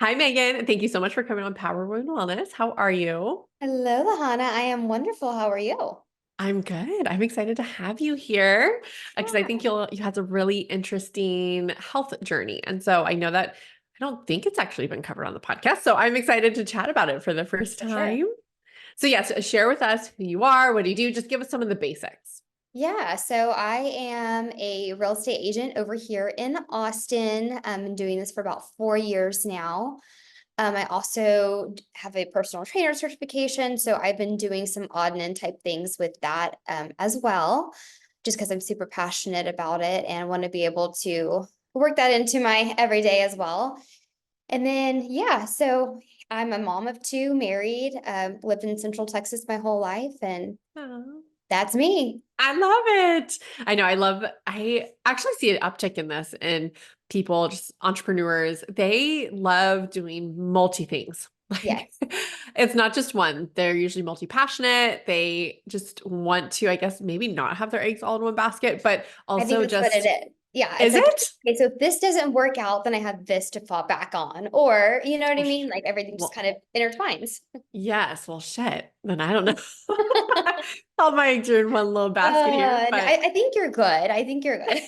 Hi, Megan. Thank you so much for coming on Power Women Wellness. How are you? Hello, Lahana. I am wonderful. How are you? I'm good. I'm excited to have you here because I think Yeah, you had a really interesting health journey. And so I know that I don't think it's actually been covered on the podcast. So I'm excited to chat about it for the first for sure. time. So yes, share with us who you are, what do you do? Just give us some of the basics. Yeah, so I am a real estate agent over here in Austin. I've been doing this for about 4 years now. I also have a personal trainer certification, so I've been doing some odd and end type things with that as well, just because I'm super passionate about it and want to be able to work that into my everyday as well. And then, yeah, so I'm a mom of two, married, lived in Central Texas my whole life, and Oh. that's me. I love it. I actually see an uptick in this in people, just entrepreneurs. They love doing multi things. Like Yes, it's not just one. They're usually multi-passionate. They just want to, I guess, maybe not have their eggs all in one basket, but I think also that's what it just, is. Yeah, it's is like, it? okay, so if this doesn't work out, then I have this to fall back on, or you know what I Well, mean? Like everything just well, kind of intertwines. yes. Well, shit. Then I don't know. All my eggs are in one little basket here, And but I think you're good. I think you're good.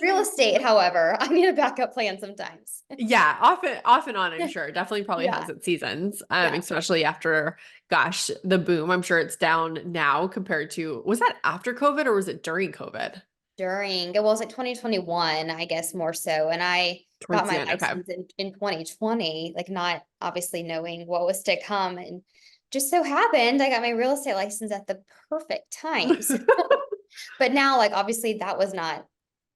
Real estate, however, I need a backup plan sometimes. Yeah, off and on, I'm sure. Definitely probably has Yeah, its seasons. yeah. Especially after, gosh, the boom. I'm sure it's down now compared to, was that after COVID or was it during COVID? It was like 2021, I guess more so. And I got Towards the my end. Okay. license in 2020, like not obviously knowing what was to come. And just so happened I got my real estate license at the perfect time. So, but now, like obviously that was not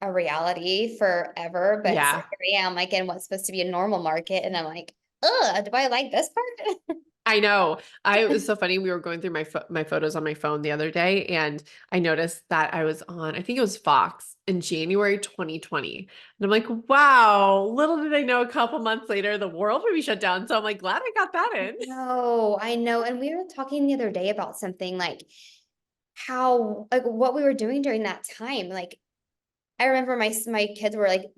a reality forever. But so Yeah. here I am, like in what's supposed to be a normal market. And I'm like, do I like this part? I know. It was so funny. We were going through my photos on my phone the other day, and I noticed that I was on, I think it was Fox in January 2020. And I'm like, wow, little did I know a couple months later the world would be shut down. So I'm like, glad I got that in. No, I know. And we were talking the other day about something like how, like what we were doing during that time. Like I remember my kids were like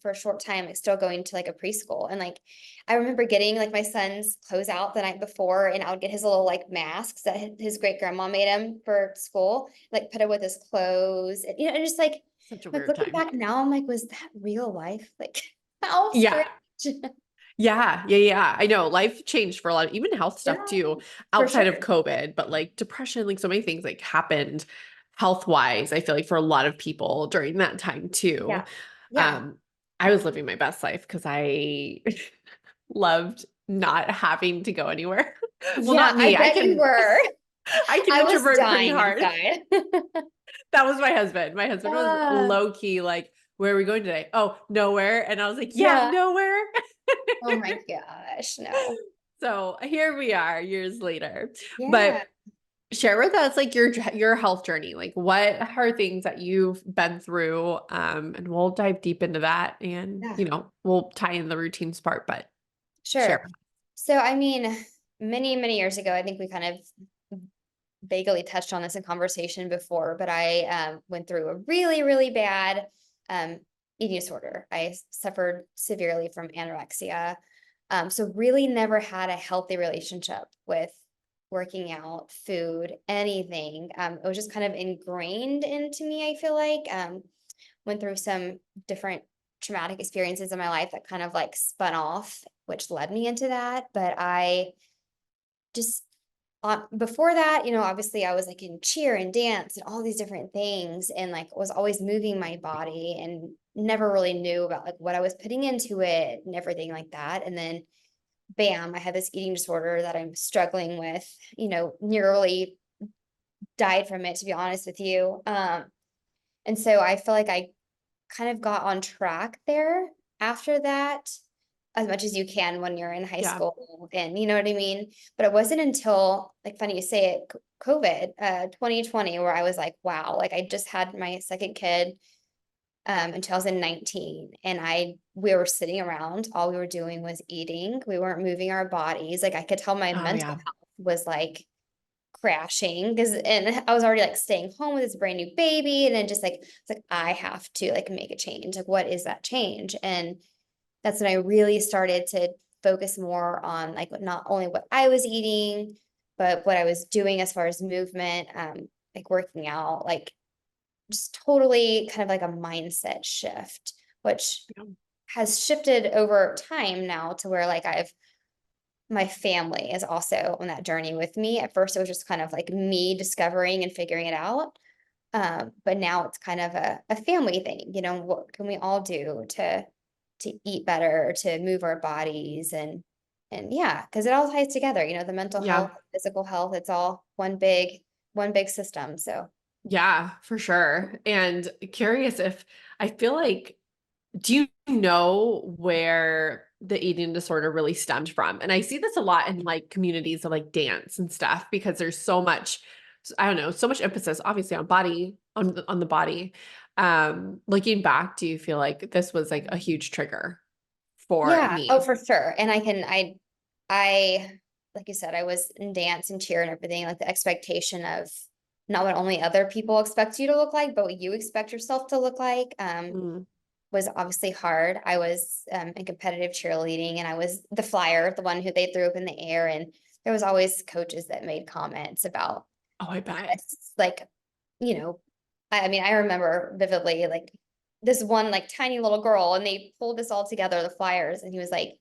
for a short time like still going to like a preschool, and like I remember getting like my son's clothes out the night before, and I would get his little like masks that his great grandma made him for school, like put it with his clothes, and and just Such a like weird looking time. back now, I'm like, was that real life? Like how Yeah. strange. Yeah. I know life changed for a lot of even health stuff Yeah, too, for outside of sure. COVID, but like depression, like so many things like happened health wise, I feel like for a lot of people during that time too. Yeah. Yeah. Um, I was living my best life because I loved not having to go anywhere. Well, Yeah, not I me. bet you were. I can I was introvert pretty dying hard. inside. That was my husband. My husband was Uh, low key like, where are we going today? Oh, nowhere. And I was like, yeah, yeah. nowhere. Oh my gosh, no. So here we are years later. Yeah. But share with us like your health journey. Like what are things that you've been through? And we'll dive deep into that and Yeah. we'll tie in the routines part, but share. Sure. So, I mean, many, many years ago, I think we kind of vaguely touched on this in conversation before, but I went through a really, really bad um, eating disorder. I suffered severely from anorexia. So, really never had a healthy relationship with working out, food, anything. It was just kind of ingrained into me, I feel like. Went through some different traumatic experiences in my life that kind of like spun off, which led me into that. But I just before that, obviously I was like in cheer and dance and all these different things, and like was always moving my body and never really knew about like what I was putting into it and everything like that. And then bam, I had this eating disorder that I'm struggling with, nearly died from it, to be honest with you. And so I feel like I kind of got on track there after that, as much as you can when you're in high Yeah. school, and you know what I mean? But it wasn't until, like, funny you say it, COVID, 2020, where I was like, wow, like I just had my second kid in 2019, and we were sitting around, all we were doing was eating. We weren't moving our bodies. Like I could tell my Oh mental yeah. health was like crashing, and I was already like staying home with this brand new baby, and then just like it's like I have to like make a change. Like what is that change? And that's when I really started to focus more on like not only what I was eating, but what I was doing as far as movement, like working out, like just totally kind of like a mindset shift, which Yeah. has shifted over time now to where like my family is also on that journey with me. At first, it was just kind of like me discovering and figuring it out. But now it's kind of a family thing, what can we all do to eat better, to move our bodies and yeah, because it all ties together, the mental Yeah. health, physical health, it's all one big system. So Yeah, for sure. And curious if I feel like, do you know where the eating disorder really stemmed from? And I see this a lot in like communities of like dance and stuff because there's so much, I don't know, so much emphasis obviously on body, on the body. Looking back, do you feel like this was like a huge trigger for yeah, oh, me? for sure. And I, like you said, I was in dance and cheer and everything, like the expectation of not what only other people expect you to look like, but what you expect yourself to look like. Mm. Was obviously hard. I was in competitive cheerleading and I was the flyer, the one who they threw up in the air. And there was always coaches that made comments about Oh, I bet. this. Like, you know, I mean, I remember vividly like this one like tiny little girl and they pulled this all together, the flyers, and he was like,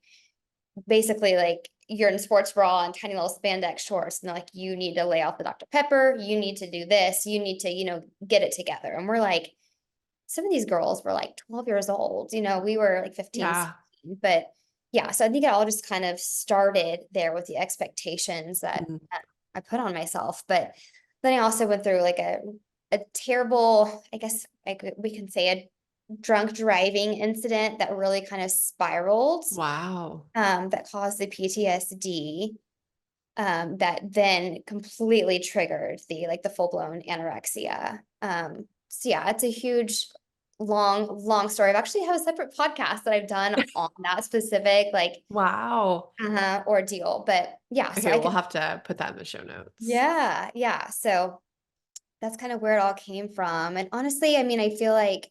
basically like you're in sports bra and tiny little spandex shorts and they're like, you need to lay off the Dr. Pepper, you need to do this, you need to, get it together. And we're like, some of these girls were like 12 years old, we were like 15, Yeah. 16, but yeah, so I think it all just kind of started there with the expectations that Mm. I put on myself. But then I also went through like a terrible, I guess we can say a drunk driving incident that really kind of spiraled, Wow. that caused the PTSD, that then completely triggered the full-blown anorexia. So yeah, it's a huge, long story. I've actually have a separate podcast that I've done on that specific Wow. ordeal. But yeah, so Okay, I we'll could, have to put that in the show notes. yeah. So that's kind of where it all came from. And honestly, I mean, I feel like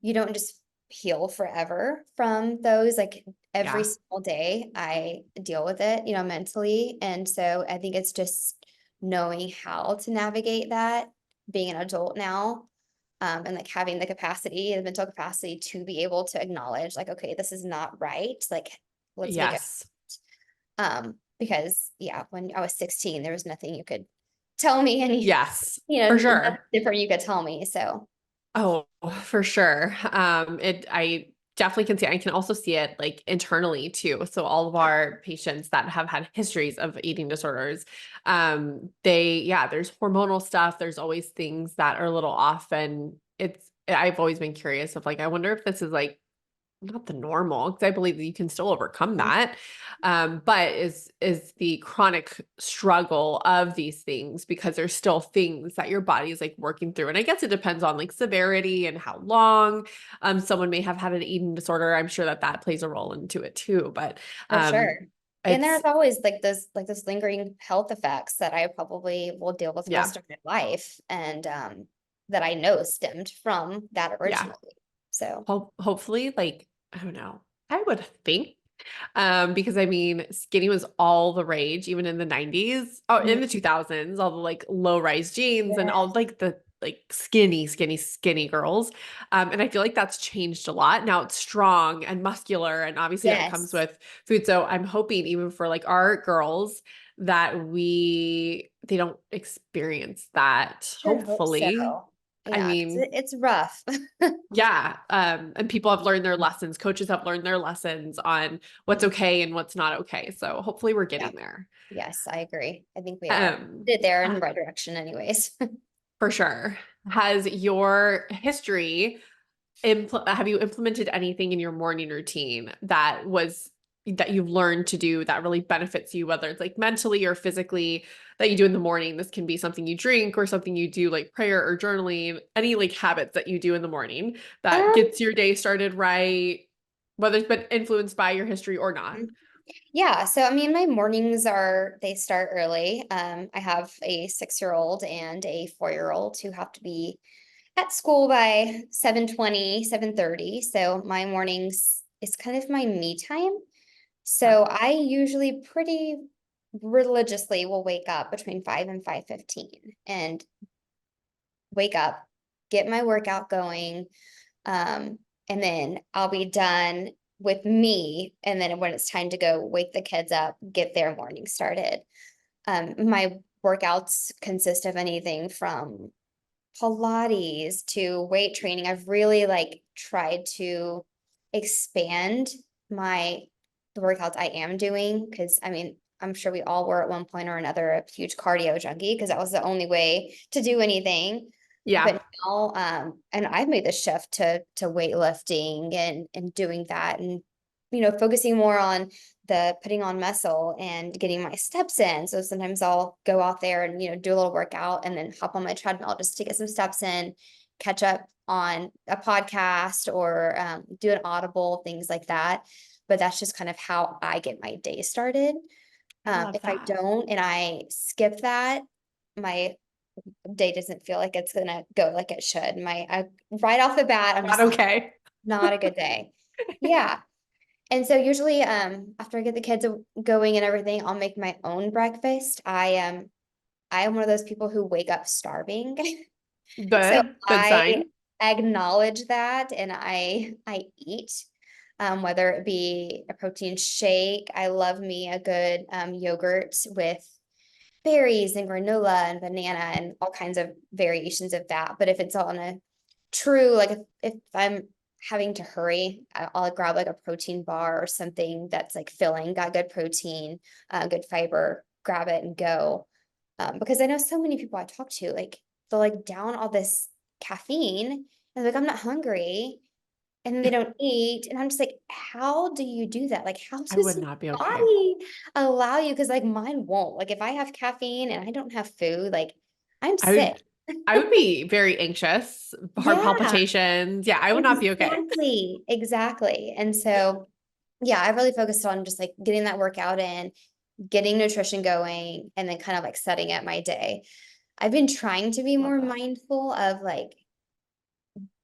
you don't just heal forever from those. Like every Yeah. single day I deal with it, mentally. And so I think it's just knowing how to navigate that, being an adult now, and like having the mental capacity to be able to acknowledge like, okay, this is not right. Like, let's make it. Yes. Because yeah, when I was 16, there was nothing you could tell me any, Yes, for nothing sure. different you could tell me. So Oh, for sure. I definitely can see, I can also see it like internally too. So all of our patients that have had histories of eating disorders, yeah, there's hormonal stuff. There's always things that are a little off. And I've always been curious of like, I wonder if this is like not the normal, because I believe that you can still overcome that. But is the chronic struggle of these things because there's still things that your body is like working through. And I guess it depends on like severity and how long someone may have had an eating disorder. I'm sure that that plays a role into it too. But for um sure. And there's it's always like those lingering health effects that I probably will deal with the yeah, rest of my life and that I know stemmed from that yeah. originally. So, Hopefully, like, I don't know. I would think because I mean, skinny was all the rage, even in the 90s, or in the mhm. 2000s, all the like low rise jeans and all Yes. like the like skinny girls. And I feel like that's changed a lot. Now it's strong and muscular, and obviously that comes Yes. with food. So I'm hoping even for like our girls that they don't experience that, Sure hope so. hopefully. I Yeah, 'cause mean, it's rough. yeah. And people have learned their lessons. Coaches have learned their lessons on what's okay and what's not okay. So hopefully we're Yeah. getting there. Yes, I agree. I think we are Um, headed there in uh, the right direction anyways. for sure. Has your history have you implemented anything in your morning routine that you've learned to do that really benefits you, whether it's like mentally or physically, that you do in the morning? This can be something you drink or something you do like prayer or journaling, any like habits that you do in the morning that Um, gets your day started right, whether it's been influenced by your history or not. yeah, so I mean, my mornings they start early. I have a 6-year-old and a 4-year-old who have to be at school by 7:20, 7:30. So my mornings it's kind of my me time. Yeah. So I usually pretty religiously will wake up between 5 and 5:15 and wake up, get my workout going, um, and then I'll be done with me. And then when it's time to go wake the kids up, get their morning started. My workouts consist of anything from Pilates to weight training. I've really like tried to expand my the workouts I am doing, because I mean, I'm sure we all were at one point or another a huge cardio junkie because that was the only way to do anything. Yeah. But now, and I've made the shift to weightlifting and doing that, and focusing more on the putting on muscle and getting my steps in. So sometimes I'll go out there and do a little workout and then hop on my treadmill just to get some steps in, catch up on a podcast or do an audible, things like that. But that's just kind of how I get my day started. I love If I that. don't and I skip that, my day doesn't feel like it's gonna go like it should. Right off the bat, I'm Not just like, okay. not a good day. Yeah. And so usually after I get the kids going and everything, I'll make my own breakfast. I am one of those people who wake up starving. So Good. Good I sign. acknowledge that and I eat, whether it be a protein shake. I love me a good yogurt with berries and granola and banana and all kinds of variations of that. But if it's on a true, like if I'm having to hurry, I'll grab like a protein bar or something that's like filling, got good protein, good fiber, grab it and go. Because I know so many people I talk to, like they'll like down all this caffeine and like, I'm not hungry. And then they don't eat. And I'm just like, how do you do that? Like, how I would does your not be okay. body allow you? Because like mine won't. Like if I have caffeine and I don't have food, like I'm I sick. would I would be very anxious, heart Yeah, palpitations. Yeah, I would not be okay. exactly. Exactly. And so, yeah, I really focused on just like getting that workout in, getting nutrition going, and then kind of like setting up my day. I've been trying to be Love more that. mindful of like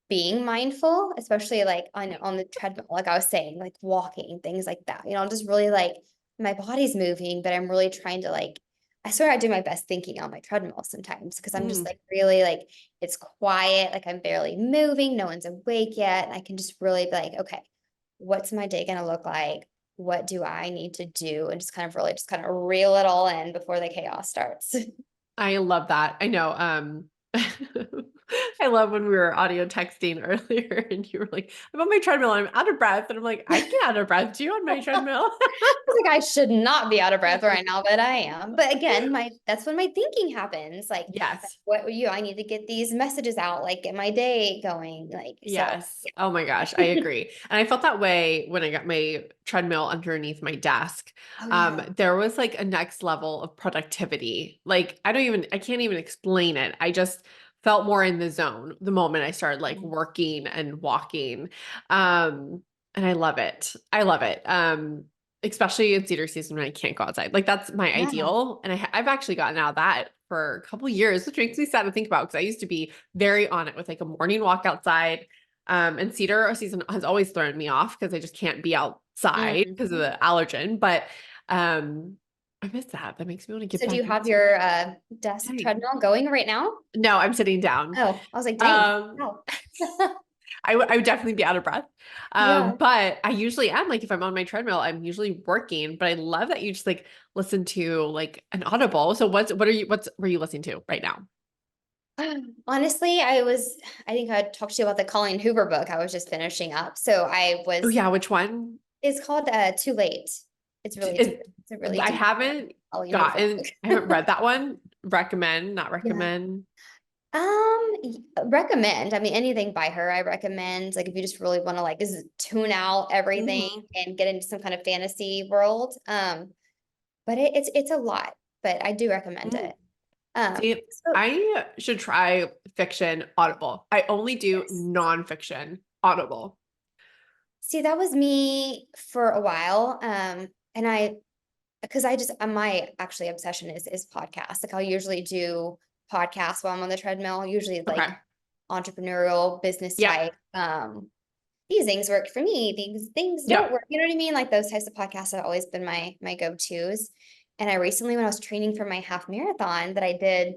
being mindful, especially like on the treadmill, like I was saying, like walking, things like that. Just really like my body's moving, but I'm really trying to like I swear I do my best thinking on my treadmill sometimes because I'm just Mm. like really like it's quiet, like I'm barely moving, no one's awake yet. And I can just really be like, okay, what's my day gonna look like? What do I need to do? And just kind of really just kind of reel it all in before the chaos starts. I love that. I know. I love when we were audio texting earlier and you were like, I'm on my treadmill, I'm out of breath. And I'm like, I can get out of breath too on my treadmill. Was like, I should not be out of breath right now, but I am. But again, my that's when my thinking happens. Like, Yes. I need to get these messages out, like get my day going. Like, so Yes. Oh my gosh, I agree. And I felt that way when I got my treadmill underneath my desk. oh yeah. There was like a next level of productivity. Like I can't even explain it. I just felt more in the zone the moment I started like working and walking. And I love it. I love it. Especially in cedar season when I can't go outside. Like that's my Yeah. ideal. And I've actually gotten out of that for a couple years, which makes me sad to think about because I used to be very on it with like a morning walk outside. And cedar season has always thrown me off because I just can't be outside because of Mhm. the allergen. But um, I miss that. That makes me want to get So do back you have outside. your desk Dang. treadmill going right now? No, I'm sitting down. Oh, I was like, dang. Um, Wow. I would definitely be out of breath. Yeah. But I usually am like if I'm on my treadmill, I'm usually working. But I love that you just like listen to like an audible. So what were you listening to right now? Honestly, I think I talked to you about the Colleen Hoover book I was just finishing up. So Oh yeah, which one? it's called Too Late. It's really deep. It, It's a really I deep haven't Colleen Hoover book. I haven't read that one. Recommend, not Yeah. recommend. Recommend. I mean, anything by her, I recommend. Like, if you just really want to like just tune out everything Mhm. and get into some kind of fantasy world. But it's a lot, but I do recommend Mm. it. See, So I should try fiction Audible. I only do yes. nonfiction Audible. See, that was me for a while. And because I just my actually obsession is podcasts. Like I'll usually do podcasts while I'm on the treadmill, usually like Okay. entrepreneurial business Yeah. type. these things work for me, these things Yeah. don't work. You know what I mean? Like those types of podcasts have always been my go-tos. And I recently, when I was training for my half marathon that I did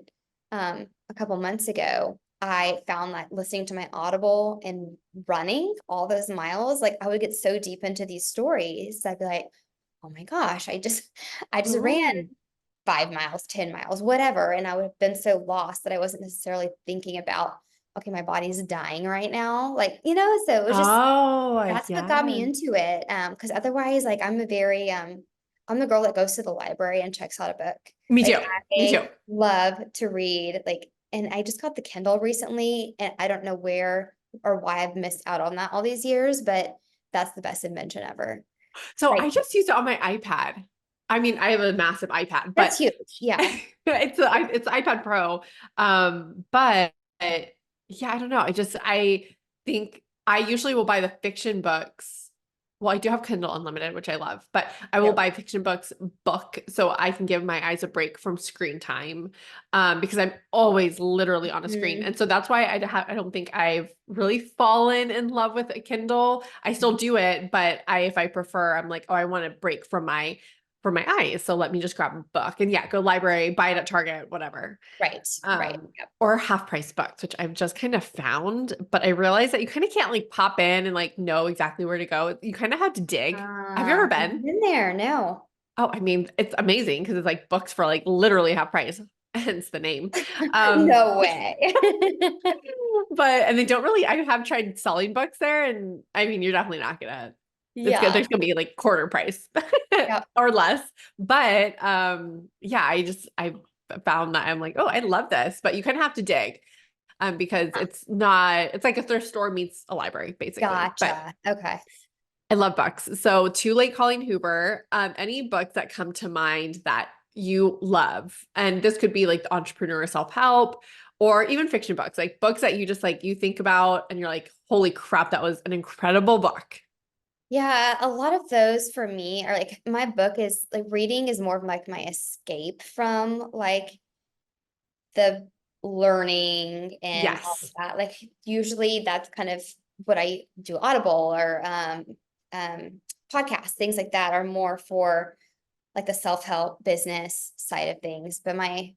a couple months ago, I found that listening to my Audible and running all those miles, like I would get so deep into these stories. I'd be like, oh my gosh, I just ran Oh. 5 miles, 10 miles, whatever. And I would have been so lost that I wasn't necessarily thinking about, okay, my body's dying right now. Like, so it was just, Oh, that's what got me yeah. into it. Because otherwise, like I'm the girl that goes to the library and checks out a book. Me Like too. Me too. I love to read, and I just got the Kindle recently, and I don't know where or why I've missed out on that all these years, but that's the best invention ever. So Like I just use it on my iPad. I mean, I have a massive iPad, that's but huge. Yeah. it's iPad Pro. But yeah, I don't know. I think I usually will buy the fiction books. Well, I do have Kindle Unlimited, which I love, but I will Yep. buy fiction books book so I can give my eyes a break from screen time. Because I'm always literally on a screen. Mhm. And so that's why I don't think I've really fallen in love with a Kindle. I still do it, but if I prefer, I'm like, oh, I want to break from my eyes. So let me just grab a book and yeah, go library, buy it at Target, whatever. Right. Right. Yep. Or half price books, which I've just kind of found, but I realized that you kind of can't like pop in and like know exactly where to go. You kind of have to dig. Have you ever I've been? been there. No. Oh, I mean, it's amazing because it's like books for like literally half price, hence the name. Um, No way. and they don't really, I have tried selling books there, and I mean, you're definitely not gonna, it's good. Yeah. There's gonna be like quarter price Yep. or less. But yeah, I found that I'm like, oh, I love this, but you kind of have to dig because it's like a thrift store meets a library, basically. But Gotcha. Okay. I love books. So Too Late Calling Hoover, any books that come to mind that you love. And this could be like the entrepreneur self-help or even fiction books, like books that you just like you think about and you're like, holy crap, that was an incredible book. Yeah, a lot of those for me are like my book is like reading is more of like my escape from like the learning and all of Yes. that. Like usually that's kind of what I do Audible or podcasts, things like that are more for like the self-help business side of things. But my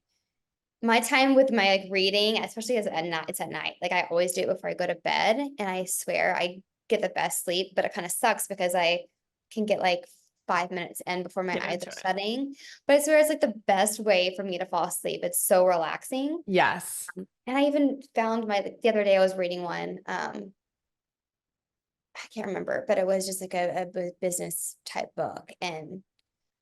time with my like reading, especially as at night, it's at night. Like I always do it before I go to bed, and I swear I get the best sleep. But it kind of sucks because I can get like 5 minutes in before my Get eyes into are it. shutting. But I swear it's like the best way for me to fall asleep. It's so relaxing. Yes. And I even found the other day I was reading one. I can't remember, but it was just like a business type book, and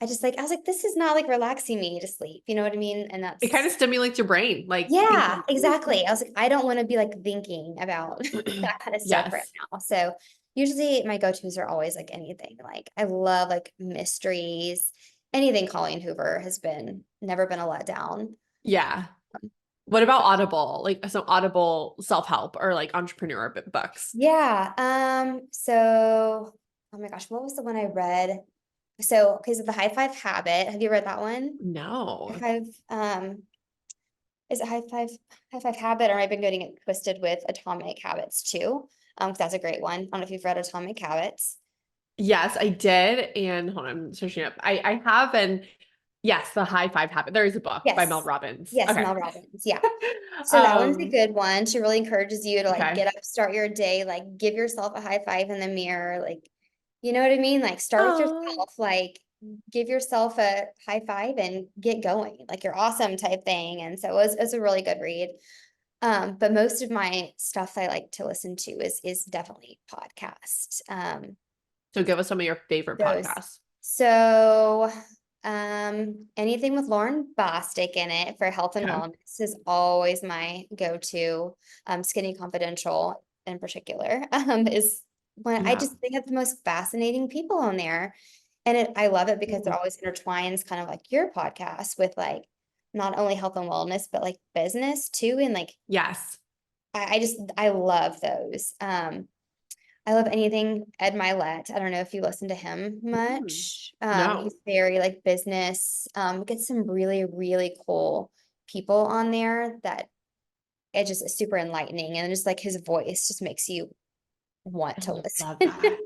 I was like, this is not like relaxing me to sleep. You know what I mean? And It kind that's of stimulates your brain, like Yeah, thinking. exactly. I was like, I don't want to be like thinking about that kind of stuff right Yes. now. So usually my go-tos are always like anything. Like I love like mysteries. Anything Colleen Hoover has been never been a letdown. Yeah. What about Audible? Like some Audible self-help or like entrepreneur books? Yeah. So oh my gosh, what was the one I read? So because of the High Five Habit. Have you read that one? High No. Five, is it High Five Habit, or I've been getting it twisted with Atomic Habits too. 'Cause that's a great one. I don't know if you've read Atomic Habits. Yes, I did. And hold on, I'm searching up. I have and yes, the High Five Habit. There is a book by Mel Yes. Robbins. Yes, Okay. Mel Robbins. Yeah. So that one's a Um, good one. She really encourages you to like okay. get up, start your day, like give yourself a high five in the mirror. Like, you know what I mean? Like start with Oh, yourself, like give yourself a high five and get going, like you're awesome type thing. And so it was a really good read. But most of my stuff I like to listen to is definitely podcast. so give us some of your favorite Those. podcasts. So, anything with Lauren Bostic in it for health and Okay. wellness is always my go-to. Skinny Confidential in particular, is when I Yeah. just think of the most fascinating people on there. And I love it because it Ooh. always intertwines kind of like your podcast with like not only health and wellness, but like business too. And like Yes. I love those. I love anything Ed Milet. I don't know if you listen to him Mm. much. No. He's very like business. Get some really, really cool people on there that it just is super enlightening. And just like his voice just makes you want I to love listen. that.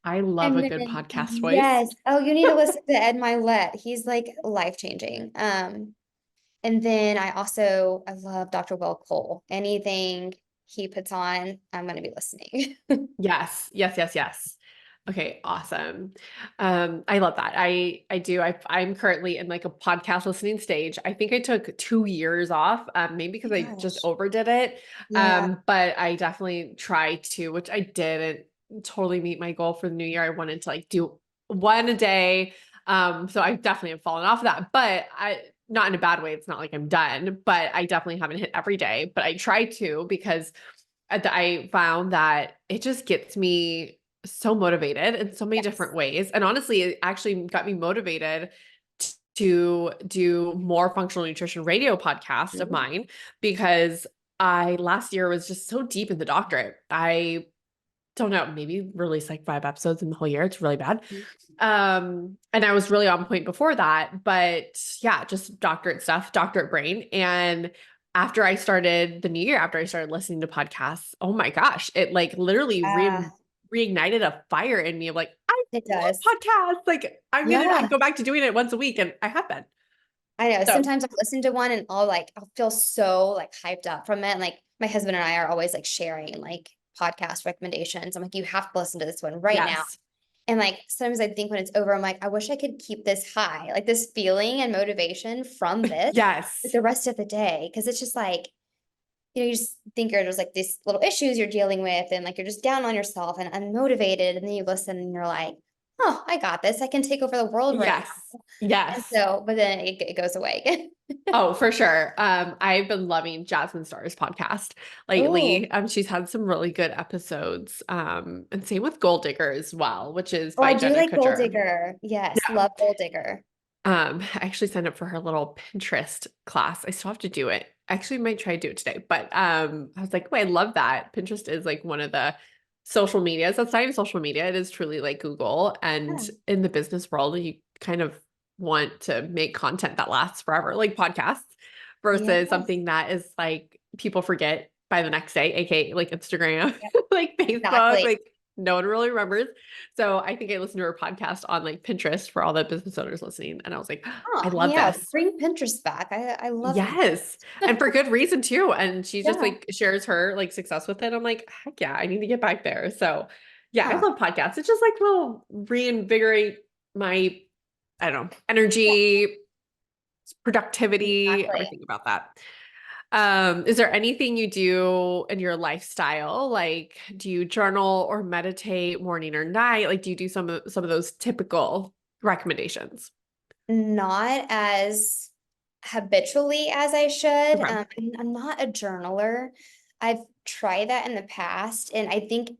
I love a And good then, podcast voice. yes. Oh, you need to listen to Ed Milet. He's like life changing. And then I love Dr. Will Cole. Anything he puts on, I'm going to be listening. Yes, yes, yes, yes. Okay, awesome. I love that. I do. I'm currently in like a podcast listening stage. I think I took 2 years off, maybe because I just Gosh. overdid it. Yeah. But I definitely try to, which I didn't totally meet my goal for the new year. I wanted to like do one a day. So I definitely have fallen off of that, but I not in a bad way. It's not like I'm done, but I definitely haven't hit every day, but I try to because I found that it just gets me so motivated in so many different Yes. ways. And honestly, it actually got me motivated to do more functional nutrition radio podcasts of Mhm. mine because I last year was just so deep in the doctorate. I don't know, maybe released like 5 episodes in the whole year. It's really bad. And I was really on point before that, but yeah, just doctorate stuff, doctorate brain. And after I started the new year, after I started listening to podcasts, oh my gosh, it like literally Yeah, reignited a fire in me of like, I it does. love podcasts. Like I Yeah. go back to doing it once a week and I have been. I know. So Sometimes I'll listen to one and I'll feel so like hyped up from it. And like my husband and I are always like sharing like podcast recommendations. I'm like, you have to listen to this one right now. yes, And like sometimes I think when it's over, I'm like, I wish I could keep this high, like this feeling and motivation from this like yes, the rest of the day. Cause it's just like, you just think you're just like these little issues you're dealing with and like you're just down on yourself and unmotivated. And then you listen and you're like, oh, I got this. I can take over the world right yes, now. And yes. so, but then it goes away again. Oh, for sure. I've been loving Jasmine Star's podcast Oh, lately. She's had some really good episodes. And same with Gold Digger as well, which is oh, by I do Jenna like Gold Kutcher. Digger. Yes, Yeah. love Gold Digger. I actually signed up for her little Pinterest class. I still have to do it. I actually might try to do it today, but I was like, oh, I love that. Pinterest is like one of the social medias. That's not even social media. It is truly like Google. And Yeah. in the business world, you kind of want to make content that lasts forever, like podcasts, versus Yes. something that is like people forget by the next day, aka like Instagram, Yep. like Facebook, Exactly. like no one really remembers. So I think I listened to her podcast on like Pinterest for all the business owners listening. And I was like, I Oh, love yeah. this. Bring Pinterest back. I love Yes. And for good reason too. And she just Yeah. like shares her like success with it. I'm like, heck yeah, I need to get back there. So yeah, I Yeah. love podcasts. It just like will reinvigorate my, I don't know, Yeah. energy, productivity, Exactly. everything about that. Is there anything you do in your lifestyle? Like, do you journal or meditate morning or night? Like, do you do some of those typical recommendations? Not as habitually as I should. Okay. I'm not a journaler. I've tried that in the past, and I think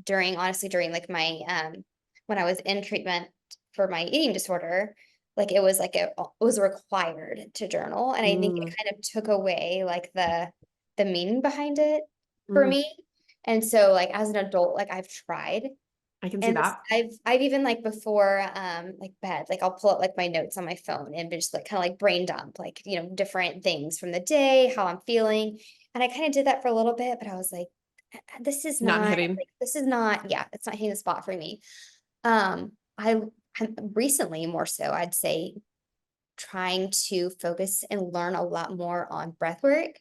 honestly, during like my when I was in treatment for my eating disorder, like it was required to journal, and I think Mm, it kind of took away like the meaning behind it for mm, me. And so, like as an adult, like I've tried, I can see and that. I've even like before like bed, like I'll pull up like my notes on my phone and just like kind of like brain dump, like, different things from the day, how I'm feeling. And I kind of did that for a little bit, but I was like, this is Not not hitting. like this is not, yeah, it's not hitting the spot for me. I I'm recently more so, I'd say, trying to focus and learn a lot more on breath work.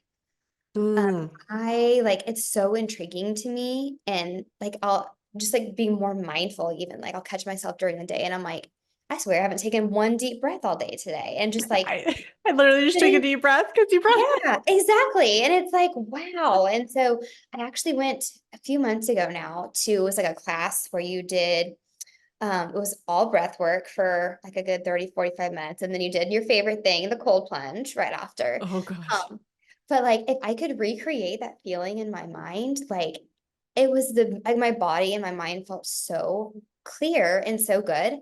Mm, I like it's so intriguing to me, and like I'll just like be more mindful even like I'll catch myself during the day and I'm like, I swear I haven't taken one deep breath all day today, and just like I literally just take a sitting, deep breath because deep breath. yeah, exactly. And it's like, wow. And so I actually went a few months ago now to, it was like a class where you did it was all breath work for like a good 30-45 minutes. And then you did your favorite thing, the cold plunge right after. Oh gosh. Um, but like if I could recreate that feeling in my mind, like it was like my body and my mind felt so clear and so good.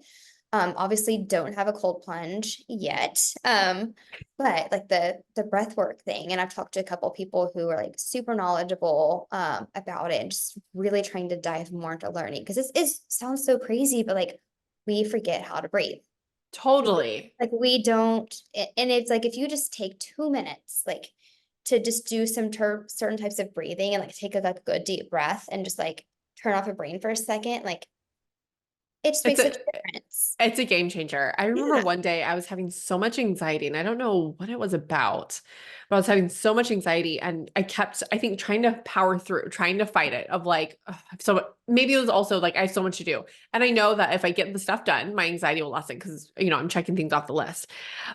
Obviously don't have a cold plunge yet. But like the breath work thing, and I've talked to a couple people who are like super knowledgeable about it and just really trying to dive more into learning because it sounds so crazy, but like we forget how to breathe. Totally. Like we don't, and it's like if you just take 2 minutes, like to just do some certain types of breathing and like take a like good deep breath and just like turn off your brain for a second, like it just It's makes a such a difference. It's a game changer. I remember Yeah. one day I was having so much anxiety and I don't know what it was about, but I was having so much anxiety and I kept, I think, trying to power through, trying to fight it of like, ugh, so maybe it was also like, I have so much to do. And I know that if I get the stuff done, my anxiety will lessen because, I'm checking things off the list.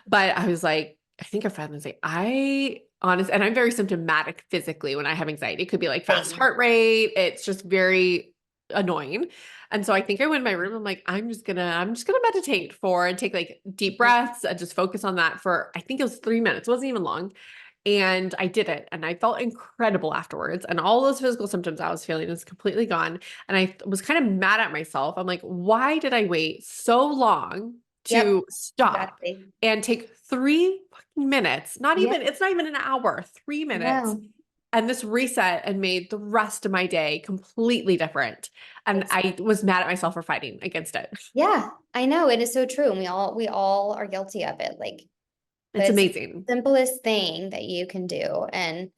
But I was like, I think I finally say, and I'm very symptomatic physically when I have anxiety. It could be like fast Same. heart rate. It's just very annoying. And so I think I went in my room. I'm like, I'm just gonna meditate for and take like deep Mhm. breaths and just focus on that for, I think it was 3 minutes. It wasn't even long. And I did it and I felt incredible afterwards. And all those physical symptoms I was feeling is completely gone. And I was kind of mad at myself. I'm like, why did I wait so long Yep, to stop exactly. and take 3 fucking minutes? Yep. It's not even an hour, 3 minutes. No, And this reset and made the rest of my day completely different. And it's I was mad at myself for fighting against it. yeah, I know it is so true. And we all are guilty of it. Like, It's but it's the amazing. simplest thing that you can do. And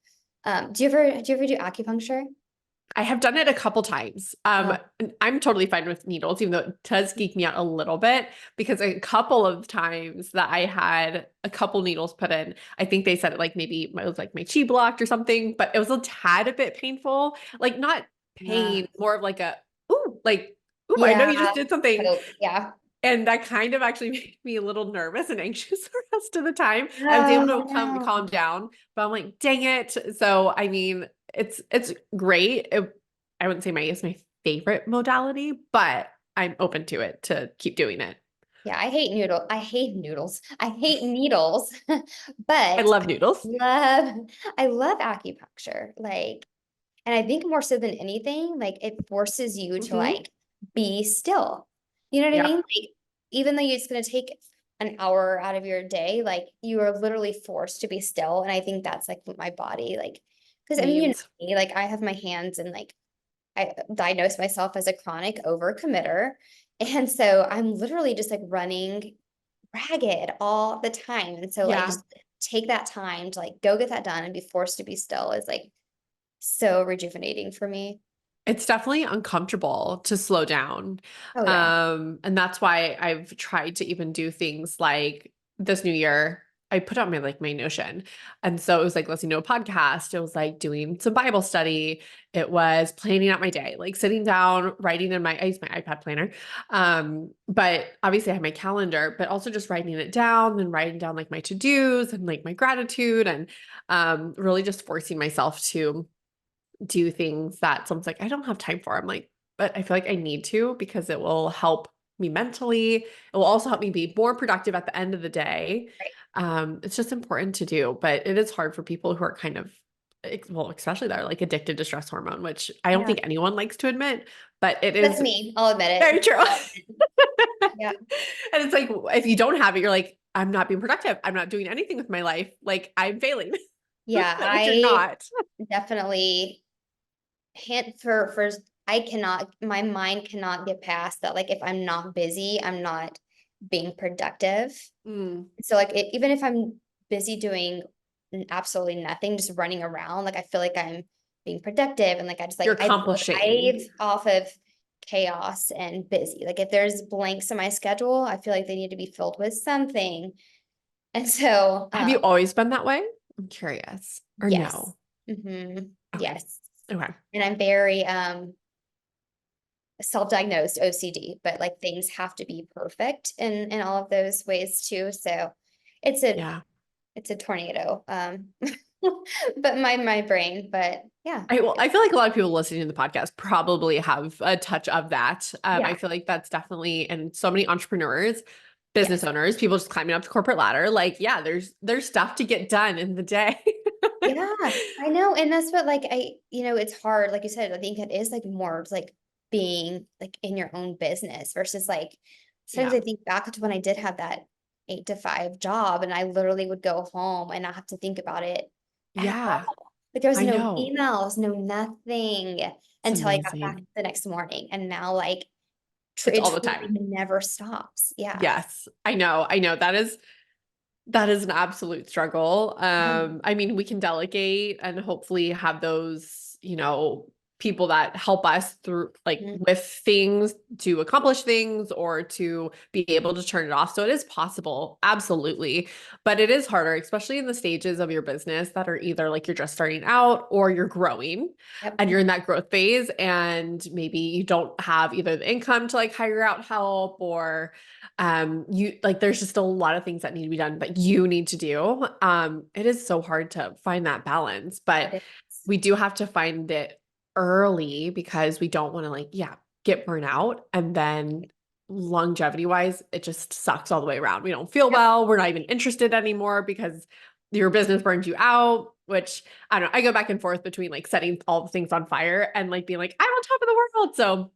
do you ever do acupuncture? I have done it a couple times. Oh, And I'm totally fine with needles, even though it does geek me out a little bit because a couple of times that I had a couple needles put in, I think they said it like maybe it was like my chi blocked or something, but it was a tad a bit painful. Like not yeah. pain, more of like ooh, I know Yeah. you just did something. Oh, yeah. And that kind of actually made me a little nervous and anxious the rest of the time. I was able Oh, to no. calm down, but I'm like, dang it. So I mean, it's great. I wouldn't say it's my favorite modality, but I'm open to it to keep doing it. Yeah, I hate noodles. I hate needles, I but love noodles. love I love acupuncture. Like, and I think more so than anything, like it forces you to Hmm. like be still. You know what I mean? Yep. Like, even though it's going to take an hour out of your day, like you are literally forced to be still. And I think that's like what my body, like, because I mean, you know Needs. me, like I have my hands and like I diagnosed myself as a chronic overcommitter. And so I'm literally just like running ragged all the time. And so like Yeah. just take that time to like go get that done and be forced to be still is like so rejuvenating for me. It's definitely uncomfortable to slow down. Oh yeah. And that's why I've tried to even do things like this new year. I put out my Notion. And so it was like listening to a podcast. It was like doing some Bible study. It was planning out my day, like sitting down, writing I use my iPad planner. But obviously I have my calendar, but also just writing it down and writing down like my to-dos and like my gratitude and really just forcing myself to do things that someone's like, I don't have time for. I'm like, but I feel like I need to because it will help me mentally. It will also help me be more productive at the end of the day. Right. It's just important to do, but it is hard for people who are kind of, well, especially that are like addicted to stress hormone, which I don't Yeah. think anyone likes to admit, but it That's is me. I'll admit very it. true. Yeah. And it's like, if you don't have it, you're like, I'm not being productive. I'm not doing anything with my life. Like I'm failing, Yeah. which you're I not. definitely hint for I cannot my mind cannot get past that like if I'm not busy, I'm not being productive. Mm, So like even if I'm busy doing absolutely nothing, just running around, like I feel like I'm being productive and like I just you're like I accomplishing. thrive off of chaos and busy. Like if there's blanks in my schedule, I feel like they need to be filled with something. And so Have you always been that way? I'm curious. Or yes. no? Okay. Yes. Okay. And I'm very self-diagnosed OCD, but like things have to be perfect in all of those ways too. So it's a Yeah. it's a tornado. But my brain, but yeah. I feel like a lot of people listening to the podcast probably have a touch of that. I Yeah. feel like that's definitely, and so many entrepreneurs, business Yes. owners, people just climbing up the corporate ladder. Like, yeah, there's stuff to get done in the day. Yeah. I know. And that's what like it's hard. Like you said, I think it is like more like being like in your own business versus like sometimes Yeah. I think back to when I did have that 8 to 5 job and I literally would go home and not have to think about it at all. Yeah. Like there was I no know. emails, no nothing It's until I got back amazing. the next morning. And now like It's it all the truly time. never stops. Yeah. Yes. I know. I know. That is an absolute struggle. Yeah. I mean, we can delegate and hopefully have those, people that help us through like Mhm. with things to accomplish things or to be able to turn it off. So it is possible, absolutely. But it is harder, especially in the stages of your business that are either like you're just starting out or you're growing Yep. and you're in that growth phase and maybe you don't have either the income to like hire out help or you like there's just a lot of things that need to be done that you need to do. It is so hard to find that balance, but It is. we do have to find it early because we don't want to like, yeah, get burnt out. And then longevity wise, it just sucks all the way around. We don't feel Yep. well. We're not even interested anymore because your business burns you out, which I don't know. I go back and forth between like setting all the things on fire and like being like, I'm on top of the world. So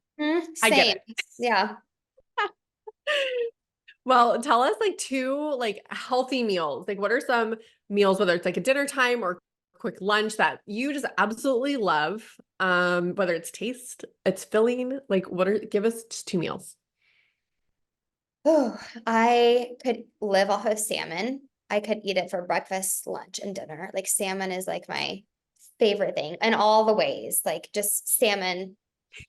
I get Same. it. Yeah. Well, tell us like two like healthy meals. Like what are some meals, whether it's like a dinner time or quick lunch that you just absolutely love? Whether it's taste, it's filling, like what are give us just two meals. Oh, I could live off of salmon. I could eat it for breakfast, lunch, and dinner. Like salmon is like my favorite thing in all the ways. Like just salmon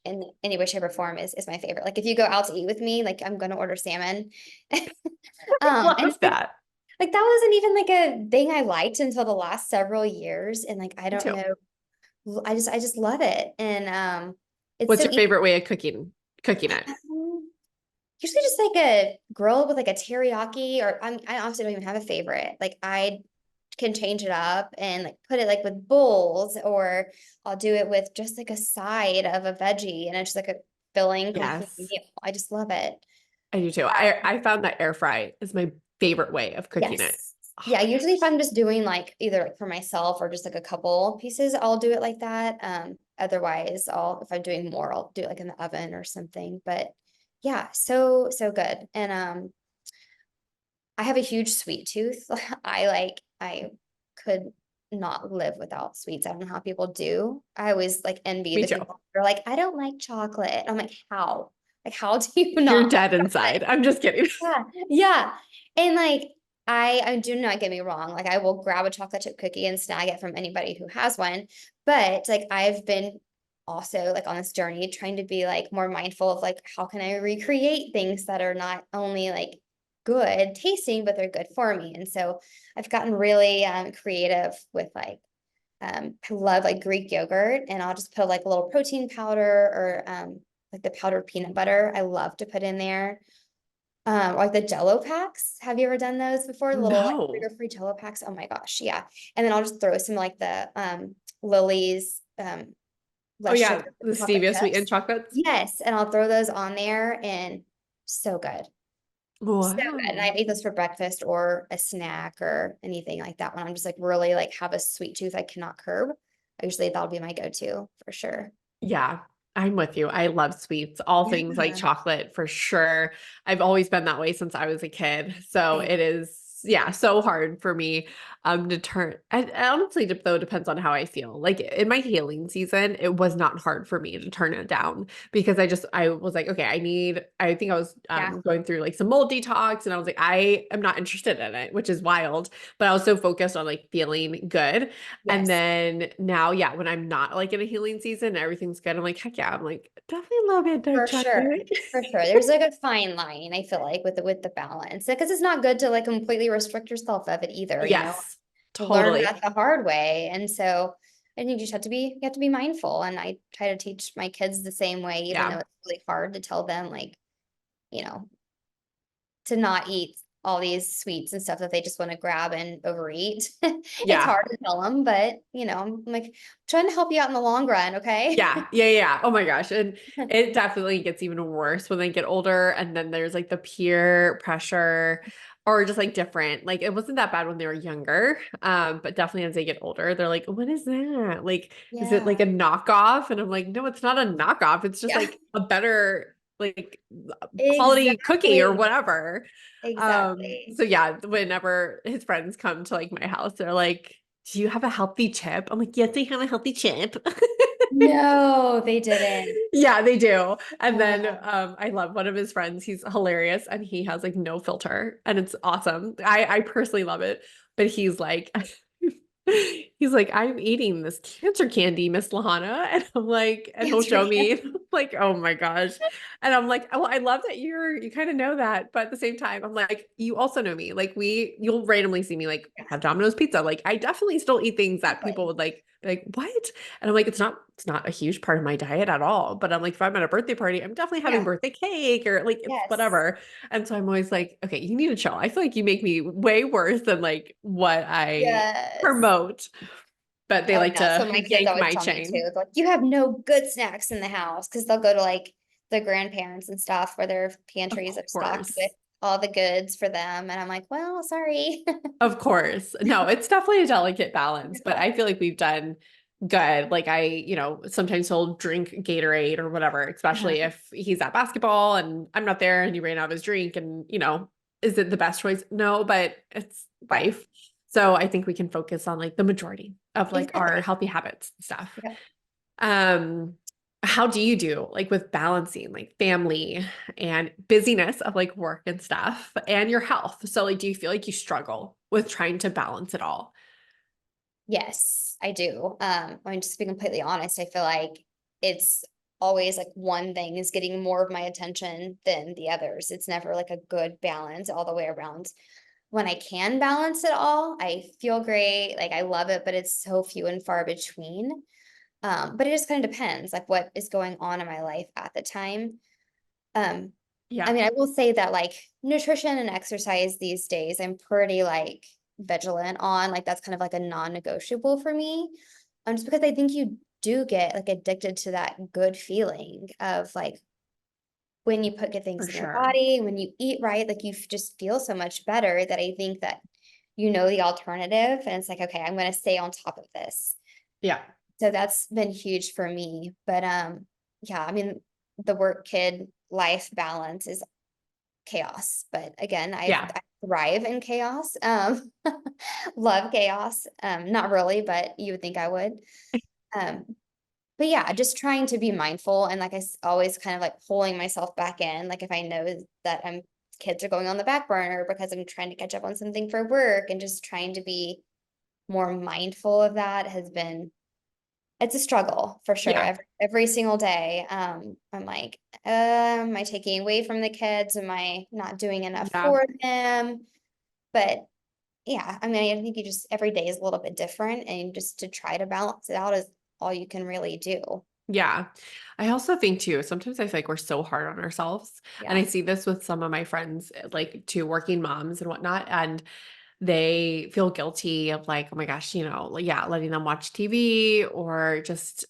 in any way, shape, or form is my favorite. Like if you go out to eat with me, like I'm gonna order salmon. And Love it's that. like that wasn't even like a thing I liked until the last several years. And like I Me don't too. know, I just love it. And it's What's so your easy. favorite way of cooking it? Usually just like a grill with like a teriyaki or I honestly don't even have a favorite. Like I can change it up and like put it like with bowls or I'll do it with just like a side of a veggie and it's just like a filling complete Yes, meal. I just love it. I do too. I found that air fry is my favorite way of cooking it. Yes. Oh Yeah, my usually if gosh. I'm just doing like either like for myself or just like a couple pieces, I'll do it like that. Otherwise I'll if I'm doing more, I'll do it like in the oven or something. But yeah, so good. And I have a huge sweet tooth. I could not live without sweets. I don't know how people do. I always like envy Me the too. people who are like, I don't like chocolate. I'm like, how? Like, how do you You're not like dead inside. chocolate? I'm just kidding. Yeah, yeah. And like I do not get me wrong. Like I will grab a chocolate chip cookie and snag it from anybody who has one. But like I've been also like on this journey trying to be like more mindful of like how can I recreate things that are not only like good tasting, but they're good for me. And so I've gotten really creative with like I love like Greek yogurt and I'll just put like a little protein powder or like the powdered peanut butter I love to put in there or like the Jello packs. Have you ever done those before? The little like No. sugar-free Jello packs. Oh my gosh, yeah. And then I'll just throw some like the Lily's Oh less yeah, sugar the chocolate stevia sweetened chips. chocolates. Yes, and I'll throw those on there and so good. So good. And Wow. I eat those for breakfast or a snack or anything like that when I'm just like really like have a sweet tooth I cannot curb. Usually that'll be my go-to for sure. Yeah, I'm with you. I love sweets, all things like Yeah. chocolate for sure. I've always been that way since I was a kid. So Same. it is, yeah, so hard for me to turn. And honestly, though, depends on how I feel. Like in my healing season, it was not hard for me to turn it down because I was like, okay, I think I was Yeah, going through like some mold detox and I was like, I am not interested in it, which is wild. But I was so focused on like feeling good. And yes. then now, yeah, when I'm not like in a healing season, everything's good. I'm like, heck yeah, I'm like, definitely a little bit of dark For sure. chocolate. For sure. There's like a fine line, I feel like, with the balance. Because it's not good to like completely restrict yourself of it either, you know. Yes, Learned that totally. the hard way. And so I think you just have to be mindful. And I try to teach my kids the same way, even though Yeah. it's really hard to tell them like, you know, to not eat all these sweets and stuff that they just want to grab and overeat. It's Yeah. hard to tell them, but you know, I'm like trying to help you out in the long run, okay? Yeah. Yeah. Yeah. Oh my gosh. And it definitely gets even worse when they get older. And then there's like the peer pressure or just like different. Like it wasn't that bad when they were younger. But definitely as they get older, they're like, what is that? Like, is it like Yeah. a knockoff? And I'm like, no, it's not a knockoff. It's just Yeah. like a better like quality cookie or Exactly. whatever. Exactly. So yeah, whenever his friends come to like my house, they're like, do you have a healthy chip? I'm like, yes, I have a healthy chip. No, they didn't. Yeah, they do. And then Oh, I love one of his friends. He's hilarious and he has like no filter and it's awesome. I personally love it. But he's like He's like, I'm eating this cancer candy, Miss Lahana. And I'm like, and he'll Answer show me, again. and I'm like, oh my gosh. And I'm like, oh, I love that you kind of know that. But at the same time, I'm like, you also know me. Like you'll randomly see me like Yeah, have Domino's pizza. Like I definitely still eat things that people exactly. would like, be like, what? And I'm like, it's not a huge part of my diet at all. But I'm like, if I'm at a birthday party, I'm definitely having Yeah. birthday cake or like it's Yes. whatever. And so I'm always like, okay, you need to chill. I feel like you make me way worse than like what I Yes. promote, but they Oh, like no. So to my kids yank always my tell me too, chain. it's like, you have no good snacks in the house because they'll go to like the grandparents and stuff where their Of pantries are stocked with course. all the goods for them. And I'm like, well, sorry. Of course. No, it's definitely a delicate balance, but I feel like we've done good. Like sometimes he'll drink Gatorade or whatever, especially Uh-huh. if he's at basketball and I'm not there and he ran out of his drink and, is it the best choice? No, but it's Right. life. So I think we can focus on like the majority of like our Exactly. healthy habits and stuff. Yep. Um, how do you do like with balancing like family and busyness of like work and stuff and your health? So like, do you feel like you struggle with trying to balance it all? Yes, I do. I mean, just to be completely honest, I feel like it's always like one thing is getting more of my attention than the others. It's never like a good balance all the way around. When I can balance it all, I feel great. Like I love it, but it's so few and far between. But it just kind of depends, like what is going on in my life at the time. Um, I Yeah, mean, I will say that like nutrition and exercise these days, I'm pretty like vigilant on. Like that's kind of like a non-negotiable for me. Just because I think you do get like addicted to that good feeling of like when you put good for things in your sure. body, when you eat right, like you just feel so much better that I think that you know the alternative and it's like, okay, I'm going to stay on top of this. Yeah. So that's been huge for me. But yeah, I mean, the work kid life balance is chaos. But again, Yeah. I thrive in chaos. Love chaos. Not really, but you would think I would. Um, but yeah, just trying to be mindful and like always kind of like pulling myself back in. Like if I know that kids are going on the back burner because I'm trying to catch up on something for work and just trying to be more mindful of that has been it's a struggle for sure. Yeah. Every single day. I'm like, am I taking away from the kids? Am I not doing enough Yeah. for them? But yeah, I mean, I think you just every day is a little bit different, and just to try to balance it out is all you can really do. Yeah. I also think too, sometimes I feel like we're so hard on ourselves. And I Yeah. see this with some of my friends, like two working moms and whatnot. And they feel guilty of like, oh my gosh, like, yeah, letting them watch TV or just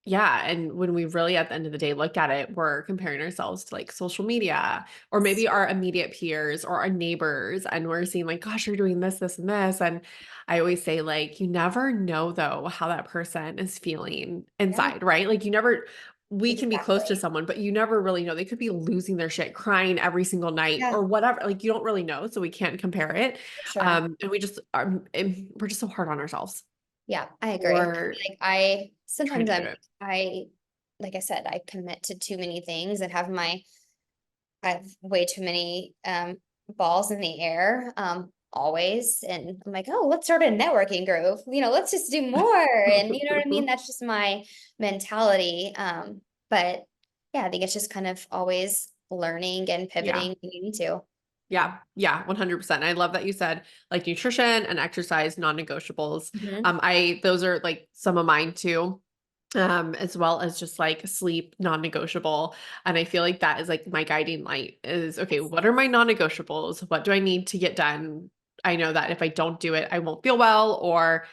yeah, and when we really at the end of the day look at it, we're comparing ourselves to like social media or maybe our immediate peers or our neighbors and we're seeing like, gosh, you're doing this, this, and this. And I always say like, you never know though how that person is feeling Yeah, inside, right? Like we can be close to exactly. someone, but you never really know. They could be losing their shit, crying every single night Yeah, or whatever. Like you don't really know, so we can't compare it. for sure. And we just and we're just so hard on ourselves Yeah, I agree. for Like I trying sometimes to do it. I like I said, I commit to too many things and I have way too many balls in the air always. And I'm like, oh, let's start a networking group. Let's just do more. And you know what I mean? That's just my mentality. But yeah, I think it's just kind of always learning and Yeah. pivoting when you need to. Yeah. Yeah. 100%. I love that you said like nutrition and exercise, non-negotiables. Mhm. Those are like some of mine too. As well as just like sleep, non-negotiable. And I feel like that is like my guiding light is, okay, Yes. what are my non-negotiables? What do I need to get done? I know that if I don't do it, I won't feel well, or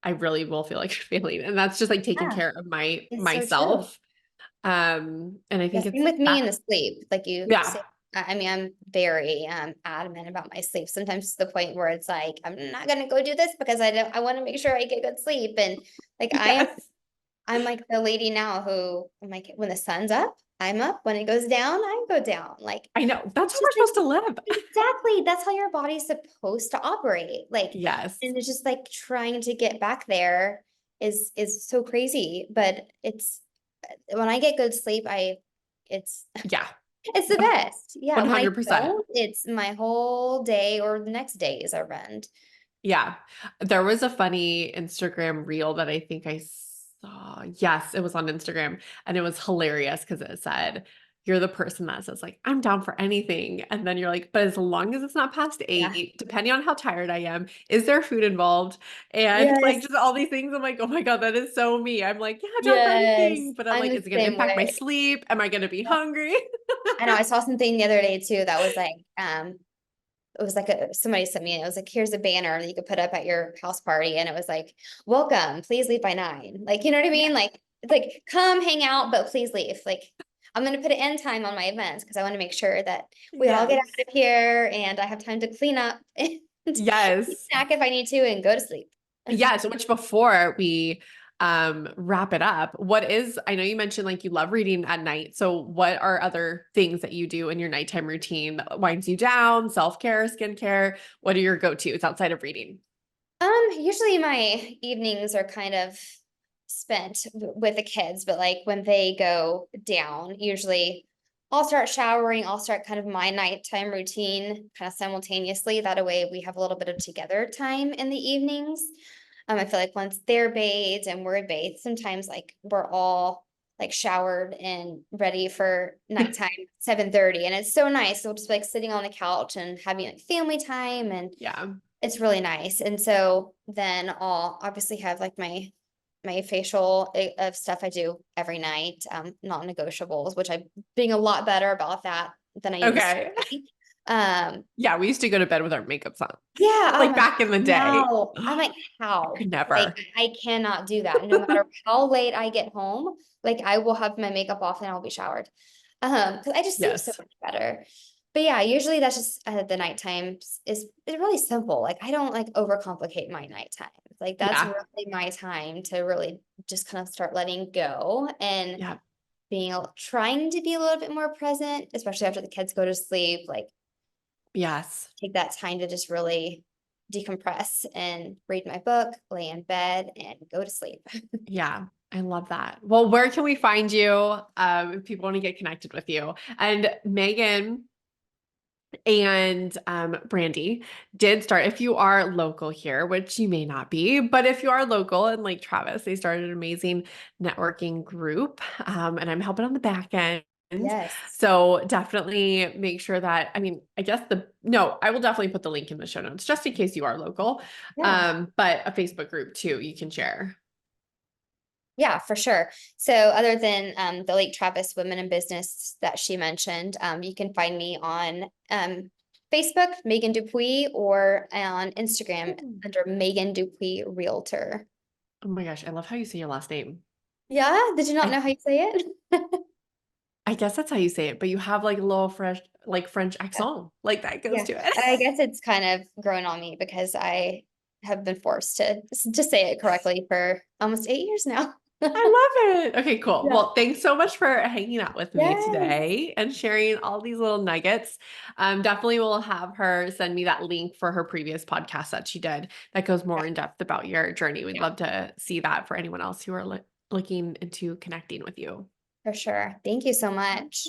I really will feel like failing. And that's just like taking Yeah, care of it's so true. myself. And I Yeah, think same it's with me that. in the sleep. Like you Yeah. say, I mean, I'm very adamant about my sleep. Sometimes to the point where it's like, I'm not gonna go do this because I want to make sure I get good sleep. And like Yes. I'm like the lady now who I'm like, when the sun's up, I'm up. When it goes down, I go down. Like I know. That's how it's we're just like supposed to live. exactly that's how your body's supposed to operate. Like, Yes. and it's just like trying to get back there is so crazy. But it's when I get good sleep, it's Yeah. it's the best. Yeah, when I 100%. don't, it's my whole day or the next day is a rend. Yeah. There was a funny Instagram reel that I think I saw. Yes, it was on Instagram and it was hilarious because it said, you're the person that says like, I'm down for anything. And then you're like, but as long as it's not past Yeah. 8, depending on how tired I am, is there food involved? And like Yes. just all these things. I'm like, oh my God, that is so me. I'm like, yeah, down for anything. Yes. But I'm I'm like, the is it going to same impact my way. sleep? Am I going to be hungry? I know I saw something the other day too that was like, it was like somebody sent me, it was like, here's a banner that you could put up at your house party. And it was like, welcome, please leave by 9. Like, you know what I Yeah. mean? Like, it's like, come hang out, but please leave. Like, I'm going to put an end time on my events because I want to make sure that we all get Yes. out of here and I have time to clean up and Yes. snack if I need to and go to sleep. Yeah, so much before we wrap it up, what is, I know you mentioned like you love reading at night. So what are other things that you do in your nighttime routine that winds you down, self-care, skincare? What are your go-tos outside of reading? Usually my evenings are kind of spent with the kids, but like when they go down, usually I'll start showering, I'll start kind of my nighttime routine kind of simultaneously. That way we have a little bit of together time in the evenings. I feel like once they're bathed and we're bathed, sometimes like we're all like showered and ready for nighttime 7:30. And it's so nice. So we'll just be like sitting on the couch and having like family time and Yeah. it's really nice. And so then I'll obviously have like my facial of stuff I do every night, non-negotiables, which I'm being a lot better about that than I used Okay. to be. Um, Yeah, we used to go to bed with our makeup on. yeah, oh Like my God, back in the day. no. I'm like, I how? could Like, never. I cannot do that. No matter how late I get home, like I will have my makeup off and I'll be showered. Because I just sleep so Yes. much better. But yeah, usually that's just the nighttime is really simple. Like I don't like overcomplicate my nighttime. Like that's Yeah. really my time to really just kind of start letting go and Yeah. trying to be a little bit more present, especially after the kids go to sleep. Like Yes. take that time to just really decompress and read my book, lay in bed, and go to sleep. Yeah. I love that. Well, where can we find you if people want to get connected with you? And Megan and Brandy did start, if you are local here, which you may not be, but if you are local in Lake Travis, they started an amazing networking group. And I'm helping on the back end. Yes. So definitely make sure that, I mean, I guess no, I will definitely put the link in the show notes just in case you are local. Yeah. But a Facebook group too, you can share. Yeah, for sure. So other than the Lake Travis Women in Business that she mentioned, you can find me on Facebook, Megan Dupuis, or on Instagram Ooh. under Megan Dupuis Realtor. Oh my gosh, I love how you say your last name. Yeah, did you not I know how you say it? I guess that's how you say it, but you have like a little fresh, like French Yeah. accent, like that goes Yeah. to it. I guess it's kind of grown on me because I have been forced to say it correctly for almost 8 years now. I love it. Okay, cool. Yeah. Well, thanks so much for hanging out with me Yes. today and sharing all these little nuggets. Definitely will have her send me that link for her previous podcast that she did that goes more in depth about your journey. We'd Yeah, love to see that for anyone else who are looking into connecting with you. for sure. Thank you so much.